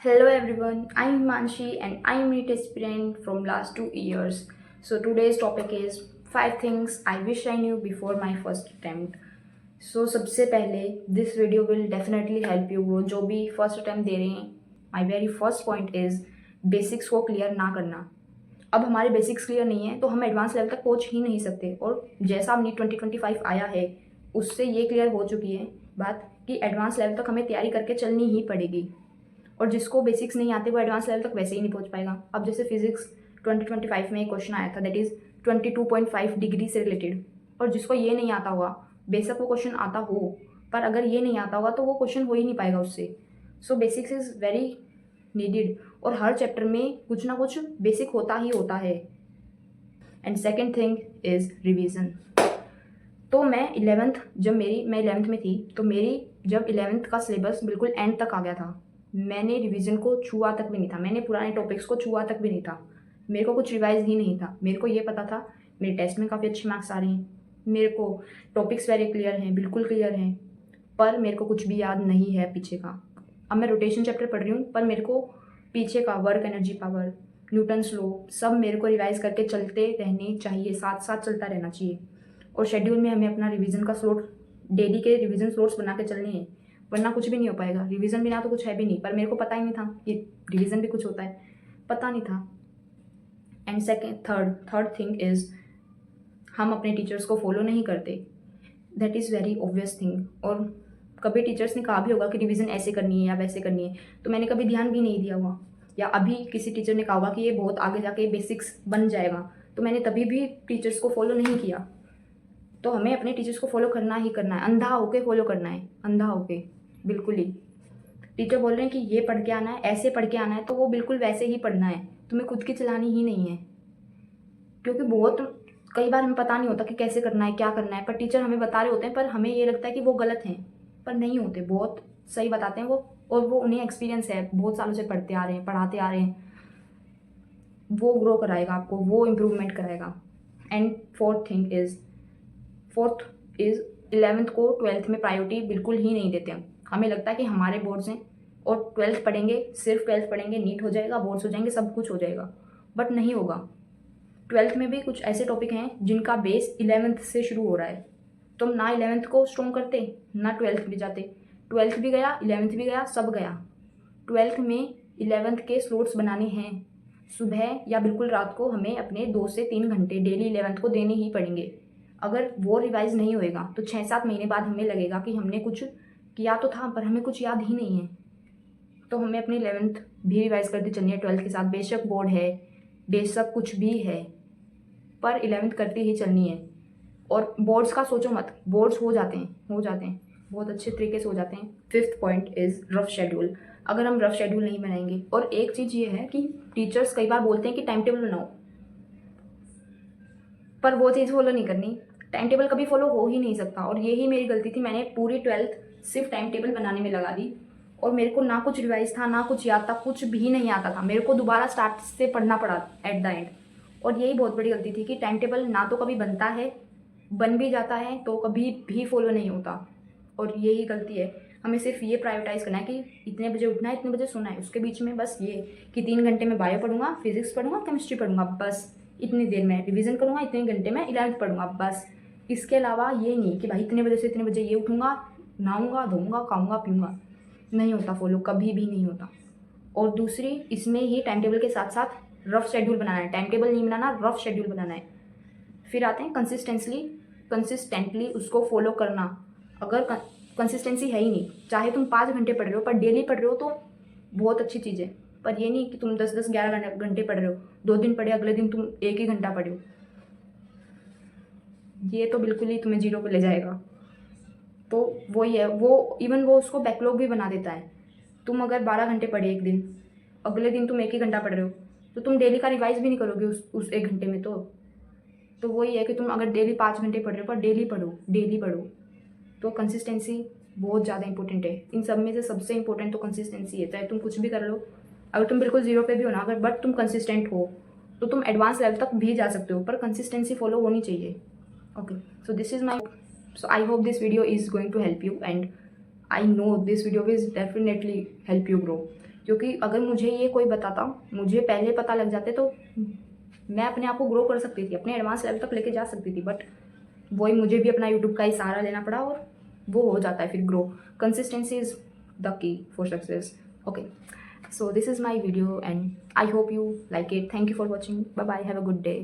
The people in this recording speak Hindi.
Hello everyone, I'm Manshi and I'm NEET aspirant from last 2 years. So today's topic is 5 things I wish I knew before my first attempt. So सबसे पहले this video will definitely help you वो जो भी first attempt दे रहे हैं. My very first point is basics को clear ना करना. अब हमारे बेसिक्स क्लियर नहीं है तो हम एडवांस लेवल तक पहुंच ही नहीं सकते। और जैसा अब नीट 2025 आया है उससे ये क्लियर हो चुकी है बात कि एडवांस लेवल तक हमें तैयारी करके चलनी ही पड़ेगी। और जिसको बेसिक्स नहीं आते वो एडवांस लेवल तक वैसे ही नहीं पहुंच पाएगा। अब जैसे फिजिक्स 2025 में एक क्वेश्चन आया था दैट इज़ 22.5 डिग्री से रिलेटेड, और जिसको ये नहीं आता होगा, बेशक वो क्वेश्चन आता हो पर अगर ये नहीं आता होगा तो वो क्वेश्चन हो ही नहीं पाएगा उससे। सो बेसिक्स इज़ वेरी नीडेड और हर चैप्टर में कुछ ना कुछ बेसिक होता ही होता है। And second thing is revision. तो मैं 11th में थी तो मेरी जब 11th का सिलेबस बिल्कुल एंड तक आ गया था, मैंने रिवीजन को छुआ तक भी नहीं था, मैंने पुराने टॉपिक्स को छुआ तक भी नहीं था। मेरे को कुछ रिवाइज ही नहीं था। मेरे को ये पता था मेरे टेस्ट में काफ़ी अच्छे मार्क्स आ रहे हैं, मेरे को टॉपिक्स वेरी क्लियर हैं, बिल्कुल क्लियर हैं, पर मेरे को कुछ भी याद नहीं है पीछे का। अब मैं रोटेशन चैप्टर पढ़ रही हूँ पर मेरे को पीछे का work energy power, Newton's law सब मेरे को रिवाइज करके चलते रहने चाहिए, साथ साथ चलता रहना चाहिए। और शेड्यूल में हमें अपना रिवीजन का स्लॉट, डेली के रिवीजन स्लॉट्स बना के चलने हैं, वरना कुछ भी नहीं हो पाएगा। रिवीजन बिना तो कुछ है भी नहीं, पर मेरे को पता ही नहीं था कि रिवीजन भी कुछ होता है, पता नहीं था। एंड थर्ड थिंग इज़ हम अपने टीचर्स को फॉलो नहीं करते। That is very obvious thing. और कभी टीचर्स ने कहा भी होगा कि रिवीजन ऐसे करनी है या वैसे करनी है, तो मैंने कभी ध्यान भी नहीं दिया हुआ। या अभी किसी टीचर ने कहा होगा कि ये बहुत आगे जाके बेसिक्स बन जाएगा, तो मैंने तभी भी टीचर्स को फॉलो नहीं किया। तो हमें अपने टीचर्स को फॉलो करना ही करना है, अंधा होके फॉलो करना है, अंधा होके बिल्कुल ही। टीचर बोल रहे हैं कि ये पढ़ के आना है, ऐसे पढ़ के आना है, तो वो बिल्कुल वैसे ही पढ़ना है, तुम्हें खुद की चलानी ही नहीं है। क्योंकि बहुत कई बार हमें पता नहीं होता कि कैसे करना है, क्या करना है, पर टीचर हमें बता रहे होते हैं, पर हमें ये लगता है कि वो गलत हैं, पर नहीं होते, बहुत सही बताते हैं वो। और वो उन्हें एक्सपीरियंस है, बहुत सालों से पढ़ते आ रहे हैं, पढ़ाते आ रहे हैं। वो ग्रो कराएगा आपको, वो इम्प्रूवमेंट कराएगा। एंड फोर्थ इज़ 11th को 12th में प्रायोरिटी बिल्कुल ही नहीं देते हैं। हमें लगता है कि हमारे बोर्ड्स हैं और 12th पढ़ेंगे, सिर्फ 12th पढ़ेंगे, नीट हो जाएगा, बोर्ड्स हो जाएंगे, सब कुछ हो जाएगा, बट नहीं होगा। 12th में भी कुछ ऐसे टॉपिक हैं जिनका बेस 11th से शुरू हो रहा है। तो हम ना 11th को स्ट्रॉन्ग करते ना 12th भी जाते। 12th भी गया, 11th भी गया, सब गया। 12th में 11th के स्लॉट्स बनाने हैं, सुबह या बिल्कुल रात को हमें अपने 2 से 3 घंटे डेली 11th को देने ही पड़ेंगे। अगर वो रिवाइज नहीं होएगा तो 6-7 महीने बाद हमें लगेगा कि हमने कुछ किया तो था पर हमें कुछ याद ही नहीं है। तो हमें अपनी 11th भी रिवाइज करती चलनी है 12th के साथ। बेशक बोर्ड है, बेशक कुछ भी है, पर 11th करती ही चलनी है। और बोर्ड्स का सोचो मत, बोर्ड्स हो जाते हैं, हो जाते हैं, बहुत अच्छे तरीके से हो जाते हैं। Fifth point is rough schedule. अगर हम रफ शेड्यूल नहीं बनाएंगे, और एक चीज़ ये है कि टीचर्स कई बार बोलते हैं कि टाइम टेबल बनाओ, पर वो चीज़ फॉलो नहीं करनी। टाइम टेबल कभी फॉलो हो ही नहीं सकता, और यही मेरी गलती थी। मैंने पूरी 12th सिर्फ टाइम टेबल बनाने में लगा दी, और मेरे को ना कुछ रिवाइज था, ना कुछ याद था, कुछ भी नहीं आता था। मेरे को दोबारा स्टार्ट से पढ़ना पड़ा एट द एंड। और यही बहुत बड़ी गलती थी कि टाइम टेबल ना तो कभी बनता है, बन भी जाता है तो कभी भी फॉलो नहीं होता। और यही गलती है। हमें सिर्फ ये प्रायोरिटाइज करना है कि इतने बजे उठना है, इतने बजे सोना है, उसके बीच में बस ये कि 3 घंटे में बायो पढ़ूंगा, फिजिक्स पढ़ूंगा, केमिस्ट्री पढ़ूंगा, बस इतनी देर में रिवीजन करूंगा, इतने घंटे में 11th पढ़ूंगा, बस। इसके अलावा ये नहीं कि भाई इतने बजे से इतने बजे ये उठूंगा, नहाऊंगा, धोऊंगा, खाऊंगा, पीऊंगा। नहीं होता फॉलो, कभी भी नहीं होता। और दूसरी, इसमें ही टाइम टेबल के साथ साथ रफ शेड्यूल बनाना है। टाइम टेबल नहीं बनाना, रफ शेड्यूल बनाना है। फिर आते हैं कंसिस्टेंटली उसको फॉलो करना। अगर कंसिस्टेंसी है ही नहीं, चाहे तुम 5 घंटे पढ़ रहे हो पर डेली पढ़ रहे हो, तो बहुत अच्छी चीज़ है। पर ये नहीं कि तुम 10-10 11 घंटे पढ़ रहे हो, 2 दिन पढ़े, अगले दिन तुम 1 ही घंटा पढ़े हो, ये तो बिल्कुल ही तुम्हें जीरो पे ले जाएगा। तो वही है, वो इवन वो उसको बैकलॉग भी बना देता है। तुम अगर 12 घंटे पढ़े एक दिन, अगले दिन तुम 1 ही घंटा पढ़ रहे हो, तो तुम डेली का रिवाइज भी नहीं करोगे उस 1 घंटे में। तो वही है कि तुम अगर डेली 5 घंटे पढ़ रहे हो, पर डेली पढ़ो, डेली पढ़ो। तो कंसिस्टेंसी बहुत ज़्यादा इंपॉर्टेंट है। इन सब में से सबसे इंपॉर्टेंट तो कंसिस्टेंसी है। चाहे तुम कुछ भी कर लो, अगर तुम बिल्कुल जीरो पे भी हो ना, अगर बट तुम कंसिस्टेंट हो, तो तुम एडवांस लेवल तक भी जा सकते हो, पर कंसिस्टेंसी फॉलो होनी चाहिए। Okay, so this is my, so I hope this video is going to help you, and I know this video will definitely help you grow. क्योंकि अगर मुझे ये कोई बताता, मुझे पहले पता लग जाते, तो मैं अपने आप को ग्रो कर सकती थी, अपने एडवांस लेवल तक लेके जा सकती थी। बट वही मुझे भी अपना यूट्यूब का ही सहारा लेना पड़ा, और वो हो जाता है फिर grow. Consistency is the key for success. Okay, so this is my video and I hope you like it. Thank you for watching. Bye bye, have a good day.